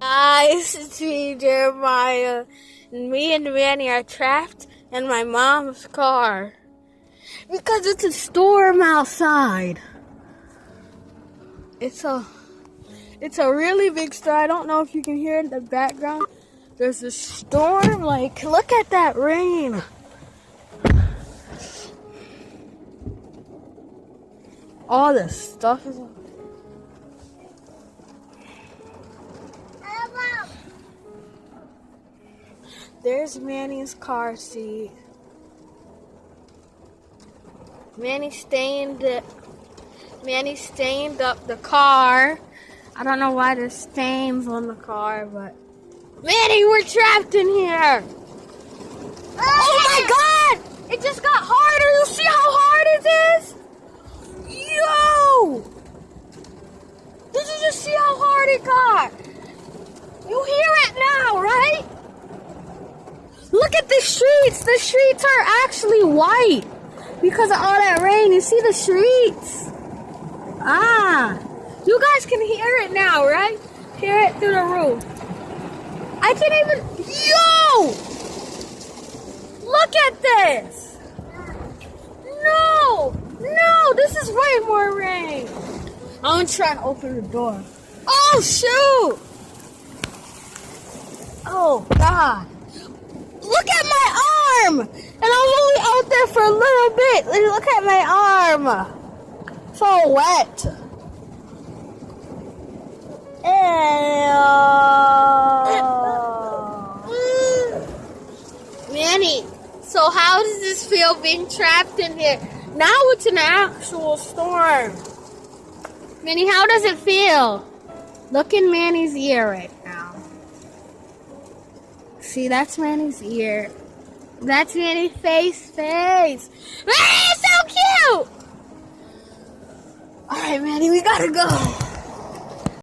Guys, it's me, Jeremiah. And me and Manny are trapped in my mom's car because it's a storm outside. It's a really big storm. I don't know if you can hear in the background. There's a storm. Like, look at that rain. All this stuff is. There's Manny's car seat. Manny stained up the car. I don't know why there's stains on the car, but Manny, we're trapped in here. Oh my God! It just got harder. You see how hard it is? Yo! Did you just see how hard it got? You hear it now, right? Look at the streets. The streets are actually white because of all that rain. You see the streets? You guys can hear it now, right? Hear it through the roof. I can't even. Yo! Look at this. No, this is way more rain. I'm gonna try and open the door. Oh shoot! Oh God! Look at my arm! And I'm only out there for a little bit. Look at my arm. So wet. Manny, so how does this feel being trapped in here? Now it's an actual storm. Manny, how does it feel? Look in Manny's ear right now. See, that's Manny's ear. That's Manny's face. Manny, so cute! Alright, Manny, we gotta go.